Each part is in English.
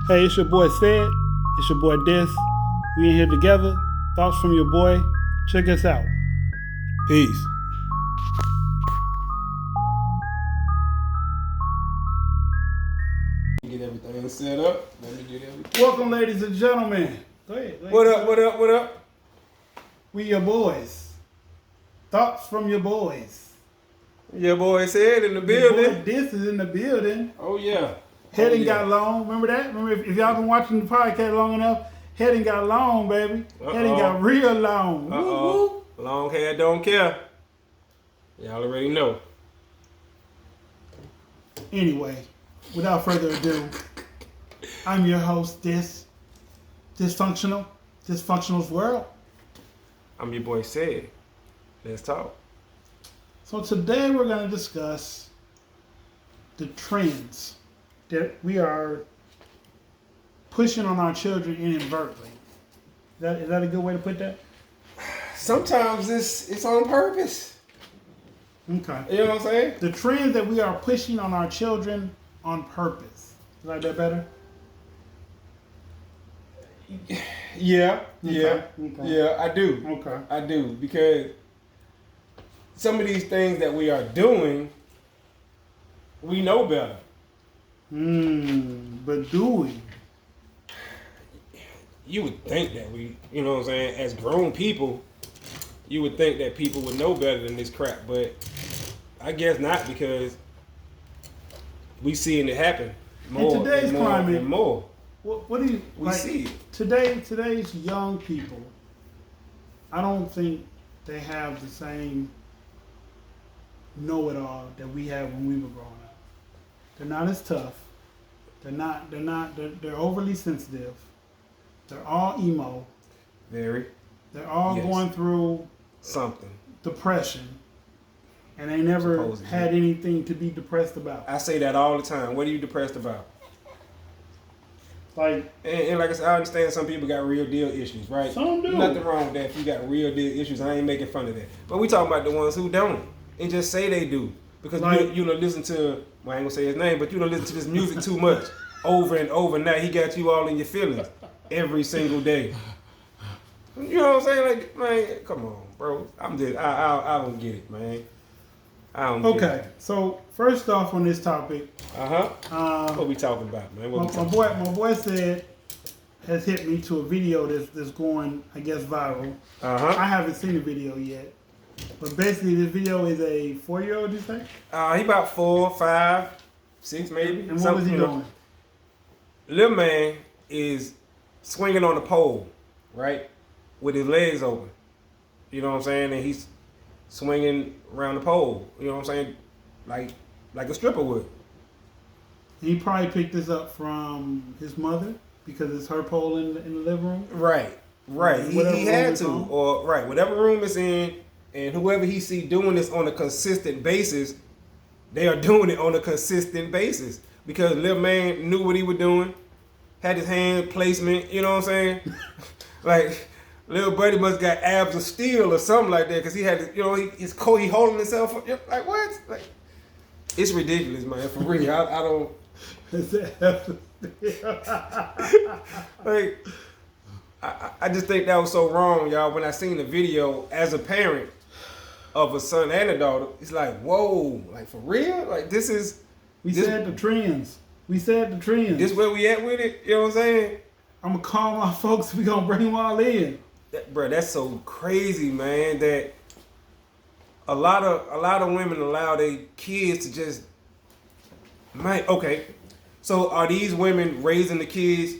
Hey, it's your boy Sid. It's your boy Dis. We in here together. Thoughts from your boy. Check us out. Peace. Get everything set up. Let me get everything. Welcome, ladies and gentlemen. Go ahead. What up? What up? What up? We your boys. Thoughts from your boys. Your boy said in the Your building. boy Dis is in the building. Oh yeah. Heading got long. Remember that? Remember if y'all been watching the podcast long enough, heading got long, baby. Heading got real long. Woo, woo. Long hair don't care. Y'all already know. Anyway, without further ado, I'm your host, Dysfunctional's World. I'm your boy said. Let's talk. So today we're going to discuss the trends that we are pushing on our children inadvertently. Is that a good way to put that? Sometimes it's on purpose. Okay. You know what I'm saying? The trends that we are pushing on our children on purpose. You like that better? Yeah. Okay. Yeah, I do. Okay. I do. Because some of these things that we are doing, we know better. But do we? You would think that we, you know what I'm saying, as grown people, you would think that people would know better than this crap, but I guess not, because we seeing it happen more In today's and more climate, and more. What do you We see it. Today's young people, I don't think they have the same know-it-all that we had when we were growing up. They're not as tough. They're overly sensitive. They're all emo. Very. They're all Yes. going through Something. depression. And they never Supposedly. had anything to be depressed about. I say that all the time. What are you depressed about? Like, And like I said, I understand some people got real deal issues, right? Some do. Nothing wrong with that if you got real deal issues. I ain't making fun of that. But we talking about the ones who don't and just say they do. Because Like- you know, listen to, well, I ain't gonna say his name, but you don't listen to this music too much over and over. Now he got you all in your feelings every single day. You know what I'm saying? Like, man, come on, bro. I don't get it, man. I don't get okay, it. so first off on this topic, What we talking about, man? What we talking my boy said has hit me to a video that's going, I guess, viral. I haven't seen the video yet, but basically this video is a 4-year-old. You think? He about 4, 5, 6 maybe. And what was he you know. doing? Little man is swinging on the pole, right, with his legs open. You know what I'm saying? And he's swinging around the pole. You know what I'm saying? Like a stripper would. He probably picked this up from his mother because it's her pole in the living room. Right. He Whatever room had it's to, on. or right, whatever room it's in, and whoever he see doing this on a consistent basis, they are doing it on a consistent basis because little man knew what he was doing, had his hand placement. You know what I'm saying? Like little buddy must got abs of steel or something like that because he had, you know, he holding himself up. Like what? Like it's ridiculous, man. For real, I don't. Like, I just think that was so wrong, y'all. When I seen the video as a parent of a son and a daughter, it's like, whoa, like for real? Like this is said the trends. We said the trends. this where we at with it? You know what I'm saying? I'm gonna call my folks. We gonna bring them all in. Bro, that's so crazy, man. That a lot of women allow their kids to just, man. Okay, so are these women raising the kids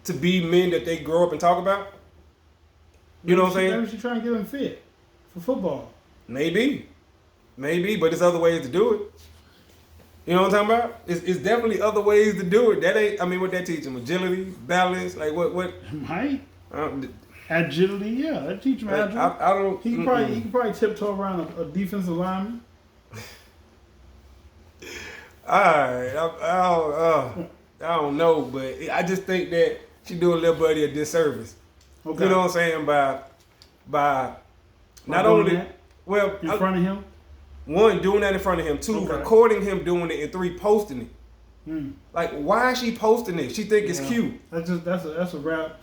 to be men that they grow up and talk about? You know what I'm saying? Maybe she's trying to get them fit for football. Maybe, but there's other ways to do it. You know what I'm talking about? It's definitely other ways to do it. That ain't, I mean, what that teach them? Agility, balance, like what? Right? Agility, yeah. That teach him agility. I don't. He can probably tiptoe around a defensive lineman. Alright, I don't know, but I just think that she doing little buddy a disservice. Okay. You know what I'm saying? By not doing only that well in front of him. one doing that in front of him, two Okay. recording him doing it, and three posting it. Like, why is she posting it? She think it's Yeah. cute. That's a rap.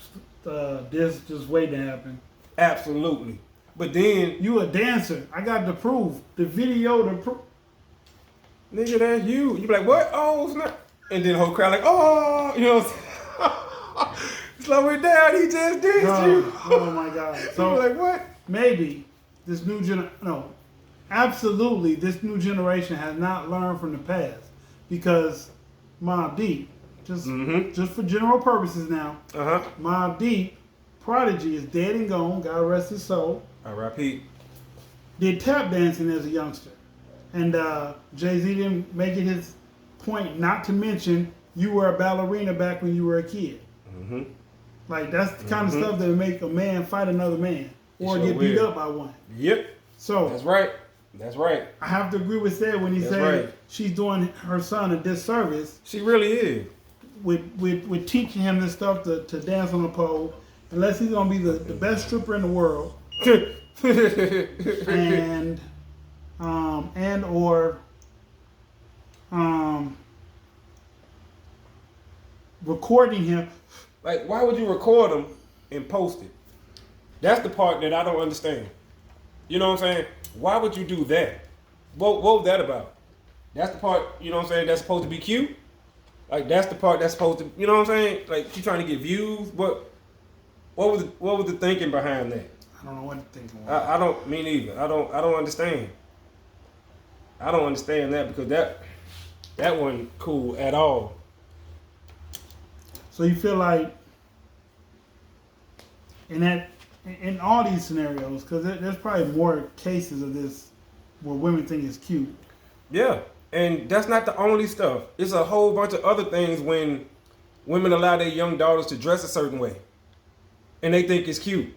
This just waiting to happen. Absolutely. But then, You a dancer. I got the proof. The video to proof. nigga, that's you. You be like, what? Oh, snap. And then the whole crowd like, oh, you know. Slow it down. He just did you. Oh my God. So So like, what? maybe this new absolutely this new generation has not learned from the past because Mobb Deep, just for general purposes now, Mobb Deep, Prodigy is dead and gone. God rest his soul. R.I.P. Did tap dancing as a youngster, and Jay-Z didn't make it his point not to mention you were a ballerina back when you were a kid. Like that's the kind of stuff that would make a man fight another man or Sure get beat will. up by one. Yep. So That's right. That's right. I have to agree with Sid when he That's said right. she's doing her son a disservice She really is. with teaching him this stuff to dance on the pole, unless he's gonna be the best stripper in the world and or recording him. Like, why would you record them and post it? That's the part that I don't understand. You know what I'm saying? Why would you do that? What was that about? That's the part, you know what I'm saying, that's supposed to be cute? Like, that's the part that's supposed to, you know what I'm saying? Like, she trying to get views? What was the thinking behind that? I don't know what to think about. I don't, me neither. I don't understand. I don't understand that because that wasn't cool at all. So you feel like in all these scenarios, because there's probably more cases of this where women think it's cute. Yeah, and that's not the only stuff. It's a whole bunch of other things when women allow their young daughters to dress a certain way, and they think it's cute.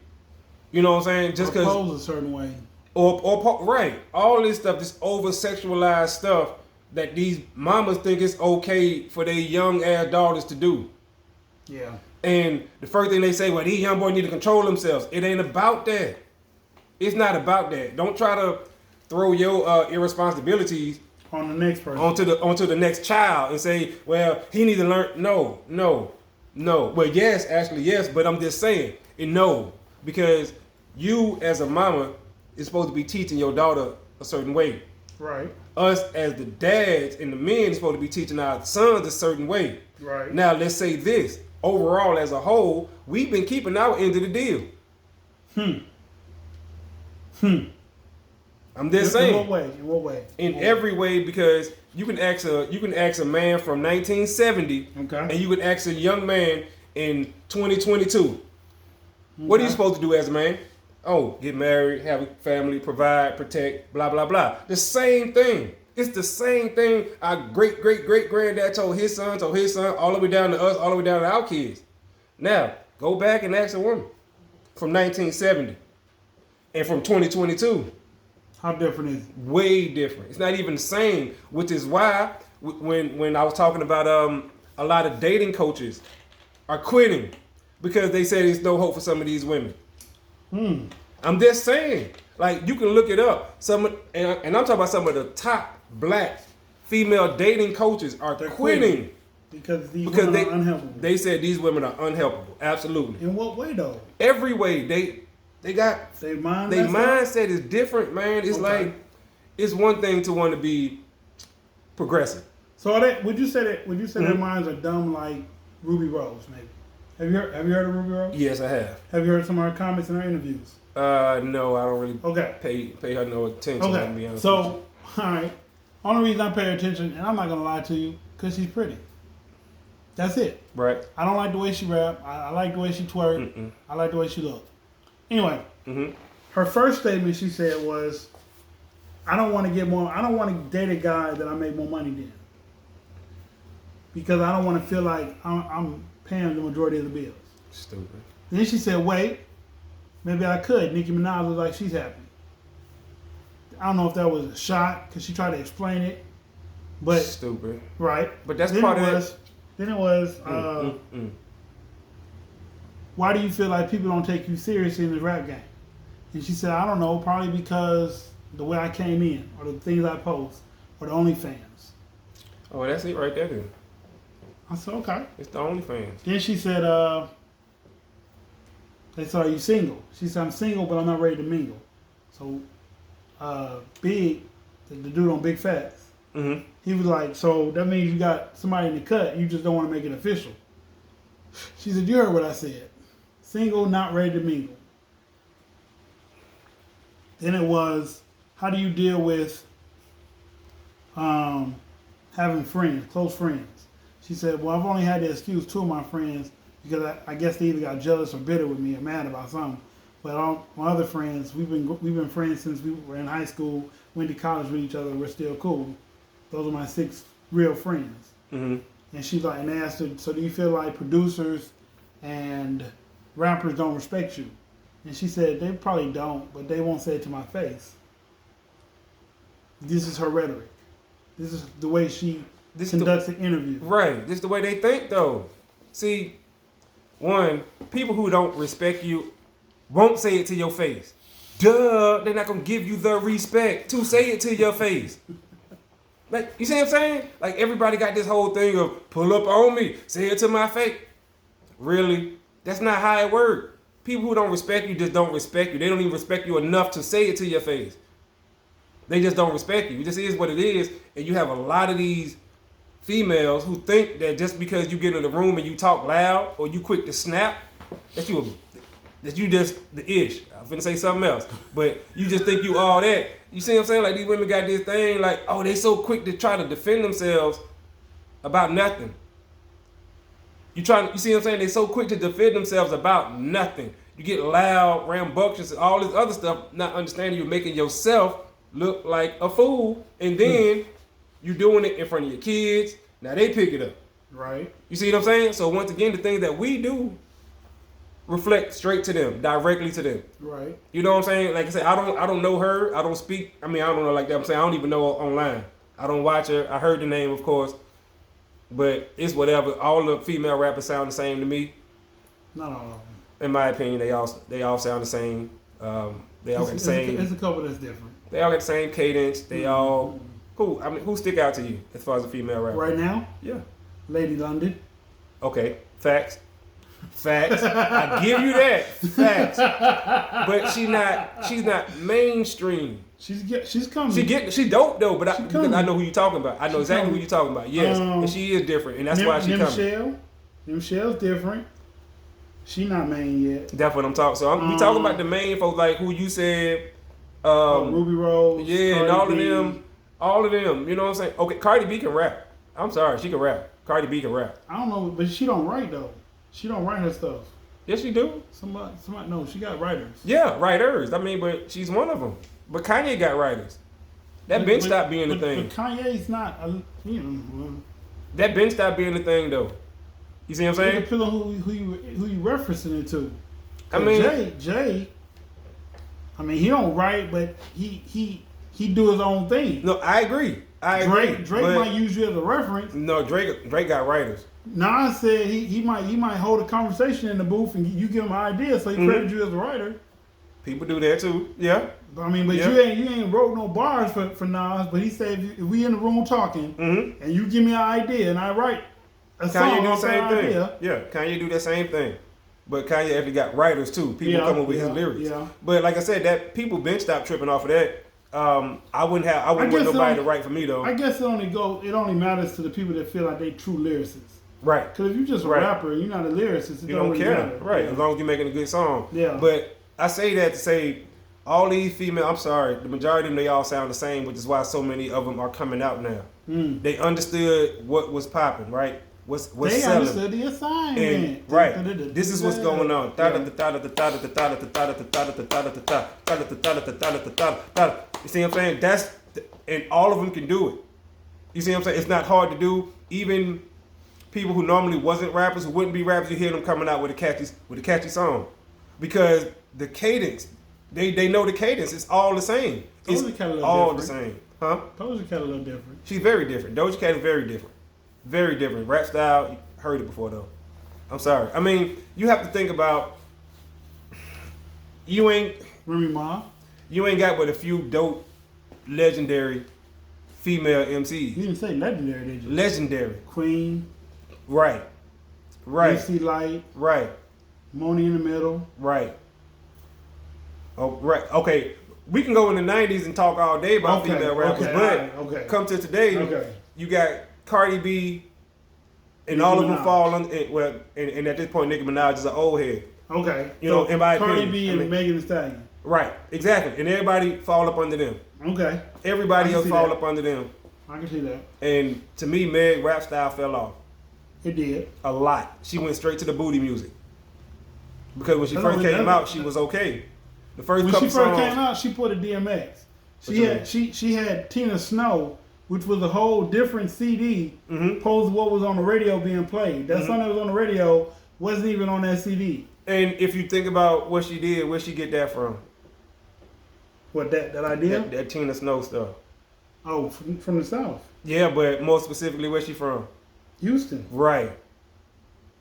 You know what I'm saying? Just Or because, pose a certain way. or right, all this stuff, this over sexualized stuff that these mamas think it's okay for their young ass daughters to do. Yeah. And the first thing they say, well, these young boys need to control themselves. It ain't about that. It's not about that. Don't try to throw your irresponsibilities On the next person. onto the next child and say, well, he needs to learn. No. Well, yes, actually, yes, but I'm just saying, no, because you as a mama is supposed to be teaching your daughter a certain way. Right. Us as the dads and the men is supposed to be teaching our sons a certain way. Right. Now, let's say this. Overall, as a whole, we've been keeping our end of the deal. I'm just saying. In what way? In what way? In every way, because you can ask a man from 1970, Okay. and you can ask a young man in 2022. What are you supposed to do as a man? Oh, get married, have a family, provide, protect, blah blah blah. The same thing. It's the same thing our great granddad told his son, all the way down to us, all the way down to our kids. Now, go back and ask a woman from 1970 and from 2022. How different is it? Way different. It's not even the same, which is why when I was talking about a lot of dating coaches are quitting because they say there's no hope for some of these women. I'm just saying, like, you can look it up. And I'm talking about some of the top black female dating coaches are They're quitting because these because women are unhelpful. they said these women are unhelpable. Absolutely, In what way though? every way they got. They mind. Their messed up? mindset is different, man. It's Okay. like, it's one thing to want to be progressive. So would you say their minds are dumb like Ruby Rose? Maybe. Have you heard of Ruby Rose? Yes, I have. Have you heard some of her comments in her interviews? No, I don't really Okay. pay her no attention. To be Okay. honest with So, all right. Only reason I pay attention, and I'm not gonna lie to you, because she's pretty. That's it. you. Right. I don't like the way she rap. I like the way she twerk. I like the way she look. Anyway, her first statement she said was, I don't want to date a guy that I make more money than. Because I don't want to feel like I'm paying the majority of the bills. Stupid. Then she said, wait, maybe I could. Nicki Minaj looks like she's happy. I don't know if that was a shot, because she tried to explain it. But, Stupid. right. But that's Then part it of was, Then it was, why do you feel like people don't take you seriously in the rap game? And she said, I don't know, probably because the way I came in, or the things I post, or the OnlyFans. Oh, that's it right there. Then. I said, okay. It's the OnlyFans. Then she said, they said, are you single? She said, I'm single, but I'm not ready to mingle. So, Big, the dude on Big Facts, Mm-hmm. he was like, so that means you got somebody in the cut, you just don't want to make it official. She said, you heard what I said. Single, not ready to mingle. Then it was, how do you deal with having friends, close friends? She said, well, I've only had to excuse 2 of my friends because I guess they either got jealous or bitter with me or mad about something. But all my other friends, we've been friends since we were in high school, went to college with each other, we're still cool. Those are my 6 real friends. Mm-hmm. And she's like, and they asked her, so do you feel like producers and rappers don't respect you? And she said, they probably don't, but they won't say it to my face. This is her rhetoric. This is the way she conducts an interview. Right. This is the way they think, though. See, one, people who don't respect you won't say it to your face. Duh, they're not gonna give you the respect to say it to your face. Like, you see what I'm saying? Like, everybody got this whole thing of pull up on me, say it to my face. Really? That's not how it works. People who don't respect you just don't respect you. They don't even respect you enough to say it to your face. They just don't respect you. It just is what it is. And you have a lot of these females who think that just because you get in the room and you talk loud or you quick to snap, that you just the ish. I'm finna say something else. But you just think you all that. You see what I'm saying? Like, these women got this thing like, oh, they so quick to try to defend themselves about nothing. You see what I'm saying? They so quick to defend themselves about nothing. You get loud, rambunctious, and all this other stuff, not understanding you're making yourself look like a fool, and then you doing it in front of your kids. Now they pick it up. Right. You see what I'm saying? So once again, the things that we do reflect straight to them, directly to them. Right. You know what I'm saying? Like I said, I don't know her. I don't speak. I mean, I don't know like that. I'm saying I don't even know her online. I don't watch her. I heard the name, of course, but it's whatever. All the female rappers sound the same to me. Not all of them. In my opinion, they all sound the same. They all got the same. It's a couple that's different. They all got the same cadence. They all who? I mean, who stick out to you as far as a female rapper? Right now, Yeah. Lady London. Okay. Facts. I give you that. Facts. But she's not mainstream. She's coming. She dope though, but coming. I know who you're talking about. I know exactly who you're talking about. Yes. And she is different, and that's why she coming. Michelle's different. She not main yet. That's what I'm talking. So we talking about the main folks like who you said. Ruby Rose. Yeah, Cardi and all B. of them. All of them. You know what I'm saying? Okay, Cardi B can rap. I'm sorry, she can rap. Cardi B can rap. I don't know, but she don't write though. She don't write her stuff. Yes, she do. Somebody, no, she got writers. Yeah, writers. I mean, but she's one of them. But Kanye got writers. That been stopped being the thing. But Kanye's not, That been stopped being the thing, though. You see what I'm saying? It depends on who you referencing it to. I mean, Jay. I mean, he don't write, but he do his own thing. No, I agree. Drake might use you as a reference. No, Drake got writers. Nas said he might hold a conversation in the booth and you give him an idea, so he credits you as a writer. People do that too. Yeah. I mean, but you ain't wrote no bars for Nas. But he said if we in the room talking and you give me an idea and I write a song, Kanye do the same thing. Idea. Yeah, Kanye do that same thing. But Kanye actually got writers too. People come up with his lyrics. Yeah. But like I said, that people been stopped tripping off of that. I wouldn't want nobody to write for me though. I guess it only matters to the people that feel like they true lyricists. Right. Because if you're just a rapper and you're not a lyricist, you don't care. Matter. Right. Yeah. As long as you're making a good song. Yeah. But I say that to say all these female, I'm sorry, the majority of them, they all sound the same, which is why so many of them are coming out now. They understood what was popping, right? What's they selling. Understood the assignment. And, right. This is what's going on. You see what I'm saying? And all of them can do it. You see what I'm saying? It's not hard to do. Even people who normally wasn't rappers, who wouldn't be rappers, you hear them coming out with a catchy song. Because the cadence, they know the cadence. It's all the same. It's all the same. Huh? Doja Cat a little different. She's very different. Doja Cat is very different. Very different. Rap style, you heard it before though. I'm sorry. I mean, you have to think about Remy Ma. You ain't got but a few dope, legendary female MCs. You didn't say legendary, did you? Legendary. Queen. Right. Right. AC Light, Right. Money in the Middle. Right. Oh, right. Okay. We can go in the 90s and talk all day about Okay, female rappers, okay, but alright, okay. come to today, Okay. you got Cardi B, and Nicki all of them Minaj. fall on. And at this point, Nicki Minaj is an old head. Okay. You know, in my Cardi opinion, B I and mean- Megan Thee Stallion. Right. Exactly. And everybody fall up under them. Okay. Everybody I can else see fall that. up under them. I can see that. And to me, Meg rap style fell off It did. a lot. She went straight to the booty music. Because when she That's first what- came out, she was okay. The first When couple she first songs. came out, she put a DMX. What you mean? She had Tina Snow, which was a whole different CD, Mhm. opposed to what was on the radio being played. That Mhm. song that was on the radio wasn't even on that CD. And if you think about what she did, where'd she get that from? What that idea? That Tina Snow stuff. Oh, from the South, Yeah, but more specifically, where's she from? Houston. Right.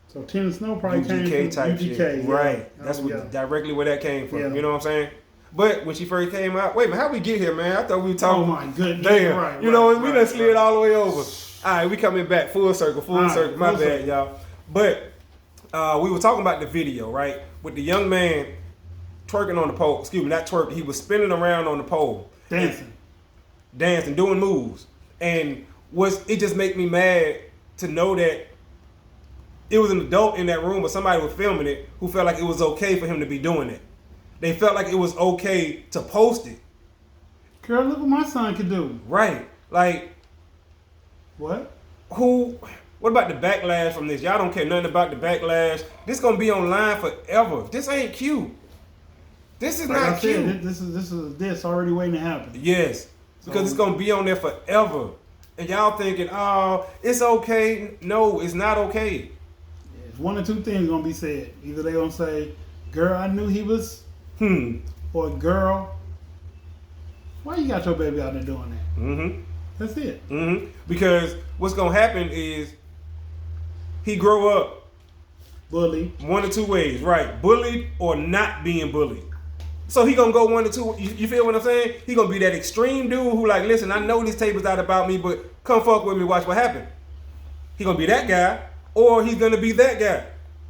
So Tina Snow probably UGK came from type UGK. shit. Yeah. Right. That's Oh, what, yeah. directly where that came from. Yeah. You know what I'm saying? But when she first came out, wait a minute, how we get here, man? I thought we were talking. Oh my goodness. Damn. Right, you know, right, we right, done slid right. all the way over. All right, we coming back full circle, All right, circle. My full bad, circle. y'all. But we were talking about the video, right? With the young man twerking on the pole. Excuse me, not twerking. He was spinning around on the pole. Dancing. Dancing, doing moves. And it just make me mad to know that it was an adult in that room, but somebody was filming it who felt like it was okay for him to be doing it. They felt like it was okay to post it. Girl, look what my son could do. Right. Like, What? what about the backlash from this? Y'all don't care nothing about the backlash. This gonna be online forever. This ain't cute. This is Like I not cute. said, this is already waiting to happen. Yes, because it's gonna be on there forever. And y'all thinking, oh, it's okay. No, it's not okay. It's one or two things gonna be said. Either they gonna say, "Girl, I knew he was," or "Girl, why you got your baby out there doing that?" Mm-hmm. That's it. Mm-hmm. Because what's gonna happen is he grow up Bully. one or two ways, right? Bullied or not being bullied. So he gonna go one or two. You feel what I'm saying? He gonna be that extreme dude who like, listen, I know this tape is out about me, but come fuck with me, watch what happen. He gonna be that guy, or he's gonna be that guy.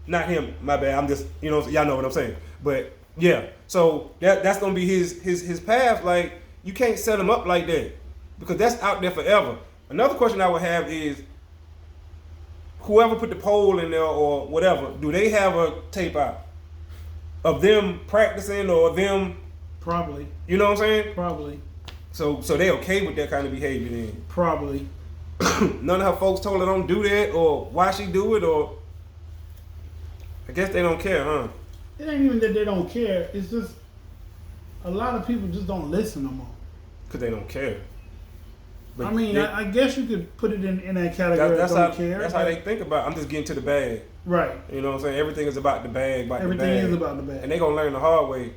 Not him. My bad. I'm just, y'all know what I'm saying. But yeah, so that's gonna be his path. Like, you can't set him up like that because that's out there forever. Another question I would have is, whoever put the poll in there or whatever, do they have a tape out of them practicing or them, Probably. you know what I'm saying? Probably. So they okay with that kind of behavior then? Probably. None of her folks told her don't do that or why she do it, or I guess they don't care, huh? It ain't even that they don't care. It's just a lot of people just don't listen no more. Because they don't care. But I mean, they- I guess you could put it in that category. that's don't how care. that's how they think about it. I'm just getting to the bag. Right. You know what I'm saying? Everything is about the bag, Everything the bag. is about the bag. And they gonna learn the hard way.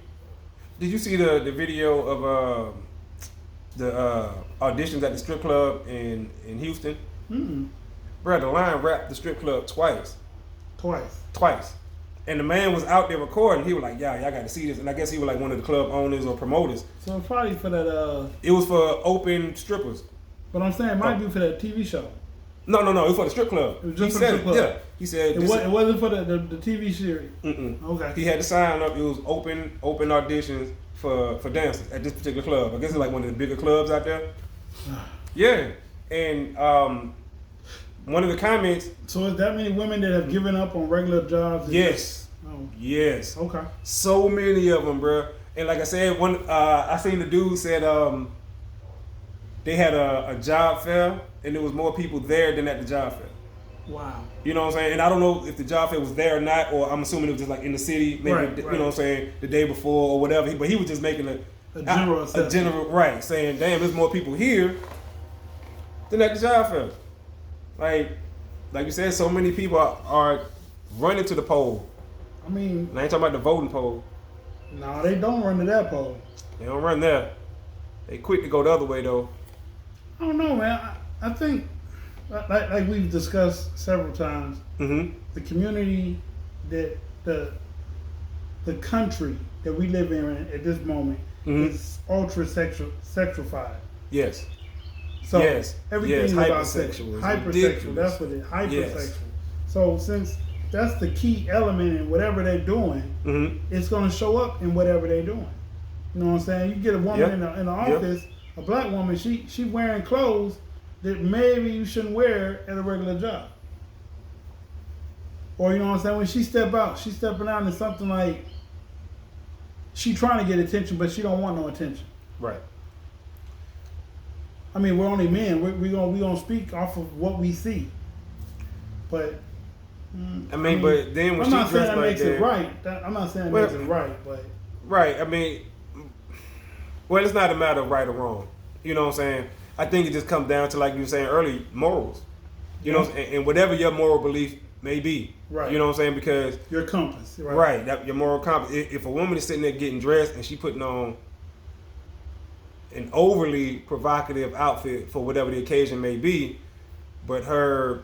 Did you see the video of the auditions at the strip club in Houston? Mm-mm. Bro, the line rapped the strip club twice. Twice. And the man was out there recording. He was like, y'all got to see this. And I guess he was like one of the club owners or promoters. So it's probably for that. It was for open strippers. But I'm saying it might be for that TV show. No, it was for the strip club. It was just He for said the strip club. Yeah, he said It wasn't for the TV series. Mm-mm. Okay. He had to sign up. It was open auditions for dancers at this particular club. I guess it's like one of the bigger clubs out there. Yeah, and one of the comments. So is that many women that have given up on regular jobs? Yes, Oh, yes. okay. So many of them, bro. And like I said, I seen the dude said they had a job fair and there was more people there than at the job fair. Wow. You know what I'm saying? And I don't know if the job fair was there or not, or I'm assuming it was just like in the city, maybe Right, you right. know what I'm saying, the day before or whatever. But he was just making A general assessment. right, saying, damn, there's more people here than at the job fair. Like you said, so many people are running to the poll. I mean, And I ain't talking about the voting poll. no, they don't run to that poll. They don't run there. They quick to go the other way though. I don't know, man. I think, like we've discussed several times, Mm-hmm. the community that the country that we live in at this moment Mhm. is ultra sexualified. Yes. So Yes. everything Yes, is about hypersexual. sex. It's Hypersexual. ridiculous. That's what it is. Hypersexual. So since that's the key element in whatever they're doing, Mm-hmm. it's going to show up in whatever they're doing. You know what I'm saying? You get a woman Yep. in the Yep. office, a black woman, she wearing clothes that maybe you shouldn't wear at a regular job. Or you know what I'm saying? When she step out, she's stepping out in something like she trying to get attention, but she don't want no attention. Right. I mean, we're only men. We gonna speak off of what we see. But I mean, but then when I'm she not saying dressed that like makes it that, right. I'm not saying it Well- makes it right, but right? I mean, well, it's not a matter of right or wrong. You know what I'm saying? I think it just comes down to, like you were saying earlier, morals. You know, and whatever your moral belief may be. Right. You know what I'm saying? Because your compass, right? right, that your moral compass. If a woman is sitting there getting dressed and she putting on an overly provocative outfit for whatever the occasion may be, but her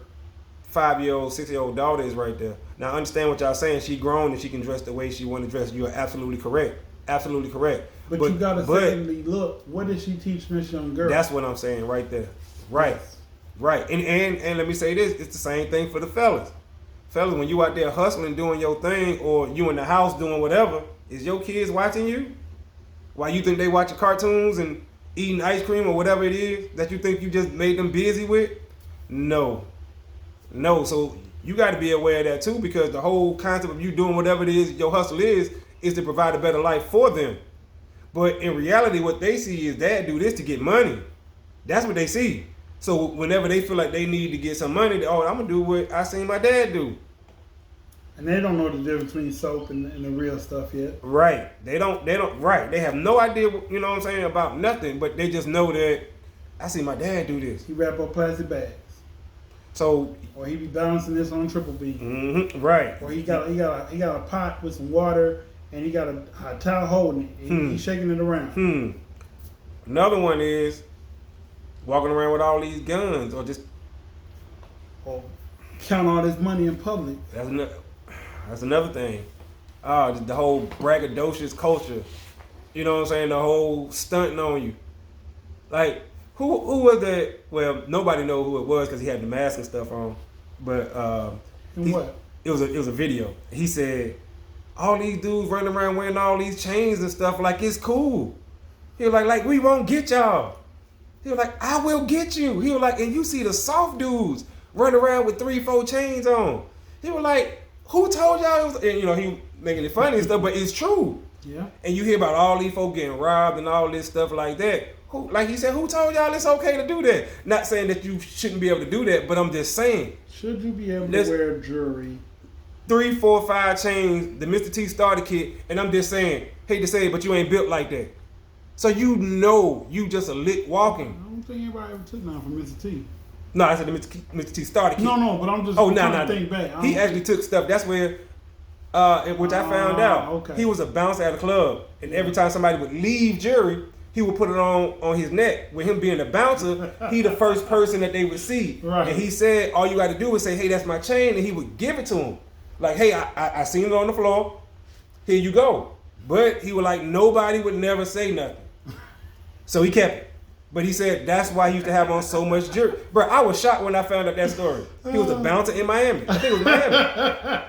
5-year-old, 6-year-old daughter is right there. Now, I understand what y'all saying. She grown and she can dress the way she want to dress. You are absolutely correct. Absolutely correct. But you gotta secondly look. What did she teach this young girl? That's what I'm saying right there. Right. Yes. Right. And let me say this, it's the same thing for the fellas. Fellas, when you out there hustling, doing your thing, or you in the house doing whatever, is your kids watching you? Why you think they watching cartoons and eating ice cream or whatever it is that you think you just made them busy with? No. No. So you got to be aware of that too, because the whole concept of you doing whatever it is your hustle is to provide a better life for them. But in reality, what they see is dad do this to get money. That's what they see. So whenever they feel like they need to get some money, I'm gonna do what I seen my dad do. And they don't know the difference between soap and the real stuff yet. Right. They don't, right. They have no idea, you know what I'm saying, about nothing, but they just know that I see my dad do this. He wrap up plastic bags. So, Or he be balancing this on triple beam. right. Or he got a pot with some water and he got a towel holding it. He's shaking it around. Another one is walking around with all these guns, or just Or count all this money in public. that's another thing. The whole braggadocious culture. You know what I'm saying? The whole stunting on you. Like, who was that? Well, nobody know who it was because he had the mask and stuff on. But What? It was a video. He said, all these dudes running around wearing all these chains and stuff like it's cool. He was like we won't get y'all. He was like, I will get you. He was like, and you see the soft dudes running around with 3-4 chains on. He was like, who told y'all it was? And, you know, he making it funny and stuff, but it's true. Yeah. And you hear about all these folk getting robbed and all this stuff like that. Who, like he said, who told y'all it's okay to do that? Not saying that you shouldn't be able to do that, but I'm just saying. Should you be able to wear jewelry? 3, 4, 5 chains, the Mr. T starter kit, and I'm just saying, hate to say it, but you ain't built like that. So you know you just a lick walking. I don't think anybody ever took none from Mr. T. No, I said the Mr. T starter kit. No, but I'm just Oh, trying no. to think back. He actually took stuff. That's where, which I found out. Okay. He was a bouncer at a club, and every time somebody would leave jury, he would put it on his neck. With him being a bouncer, he the first person that they would see. Right. And he said, all you got to do is say, hey, that's my chain, and he would give it to him. Like, hey, I seen it on the floor. Here you go. But he was like, nobody would never say nothing. So he kept it. But he said that's why he used to have on so much jewelry. Bro, I was shocked when I found out that story. He was a bouncer in Miami. I think it was Miami.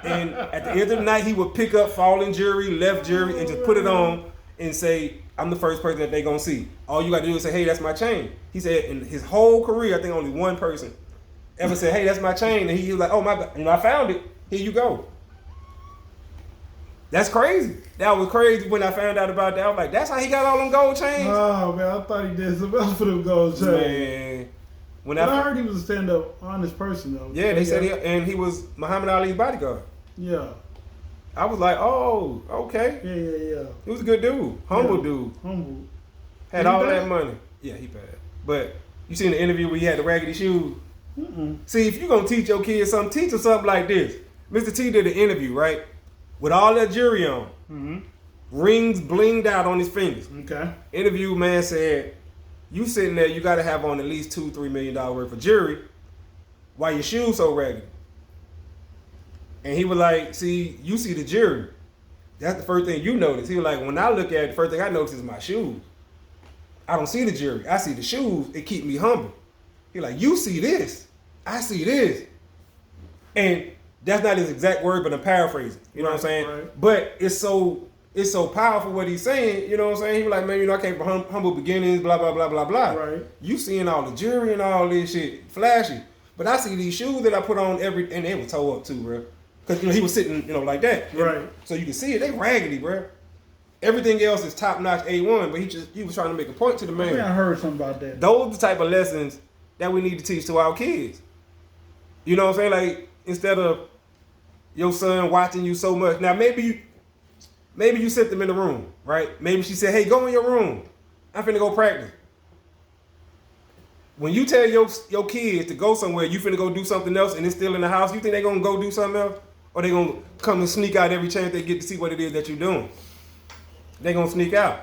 And at the end of the night, he would pick up fallen jewelry, left jewelry, and just put it on and say, I'm the first person that they gonna see. All you gotta do is say, hey, that's my chain. He said in his whole career, I think only one person ever said, hey, that's my chain. And he was like, oh, my God. I found it. Here you go. That's crazy. That was crazy when I found out about that. I was like, that's how he got all them gold chains? Oh, man, I thought he did something else for them gold chains. Man. But I heard he was a stand-up honest person, though. Yeah, they said he was Muhammad Ali's bodyguard. Yeah. I was like, oh, okay. Yeah. He was a good dude. Humble dude. Humble. Had all that money. Yeah, he bad. But you seen the interview where he had the raggedy shoes? See, if you're going to teach your kids something, teach them something like this. Mr. T did an interview, right? With all that jewelry on. Rings blinged out on his fingers. Okay. Interview man said, you sitting there, you got to have on at least $2-3 million worth of jewelry. Why your shoes so raggedy? And he was like, see, you see the jewelry. That's the first thing you notice. He was like, when I look at it, the first thing I notice is my shoes. I don't see the jewelry. I see the shoes. It keep me humble. He like, you see this. I see this. And That's not his exact word, but I'm paraphrasing. You know what I'm saying? Right. But it's so powerful what he's saying. You know what I'm saying? He was like, man, I came from humble beginnings, blah blah blah blah blah. Right. You seeing all the jewelry and all this shit, flashy. But I see these shoes that I put on and they were toe up too, bro. Because he was sitting, like that. Right. So you can see it. They raggedy, bro. Everything else is top notch A1, but he was trying to make a point to the man. I heard something about that. Those the type of lessons that we need to teach to our kids. You know what I'm saying? Like, instead of your son watching you so much. Now maybe you sent them in the room, right? Maybe she said, hey, go in your room. I'm finna go practice. When you tell your kids to go somewhere, you finna go do something else and it's still in the house, you think they gonna go do something else? Or they gonna come and sneak out every chance they get to see what it is that you're doing? They gonna sneak out,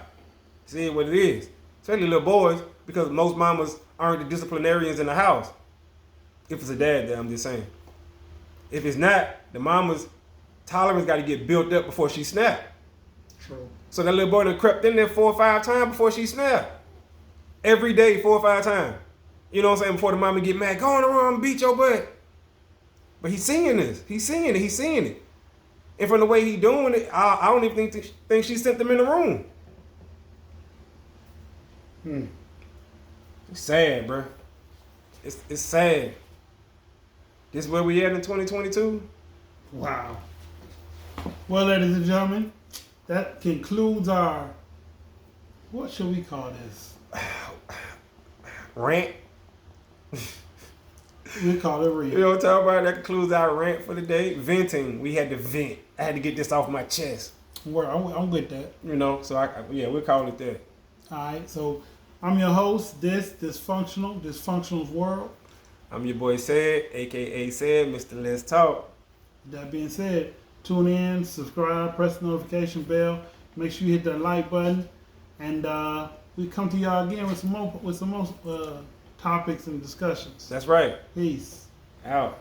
see what it is. Especially little boys, because most mamas aren't the disciplinarians in the house. If it's a dad there, I'm just saying. If it's not, the mama's tolerance got to get built up before she snap. True. So that little boy done crept in there 4 or 5 times before she snapped. Every day, 4 or 5 times. You know what I'm saying? Before the mama get mad, go in the room and beat your butt. But he's seeing this. He's seeing it. And from the way he doing it, I don't even think she sent them in the room. It's sad, bro. It's sad. This is where we at in 2022? Wow. Well, ladies and gentlemen, that concludes our, what should we call this? Rant. We call it real. You know what I'm talking about? That concludes our rant for the day. Venting. We had to vent. I had to get this off my chest. I'm with that. You know, so we'll call it that. All right, so I'm your host, Dysfunctional's World. I'm your boy Said, aka Said, Mr. Let's Talk. That being said, tune in, subscribe, press the notification bell, make sure you hit that like button, and we come to y'all again with some more topics and discussions. That's right. Peace. Out.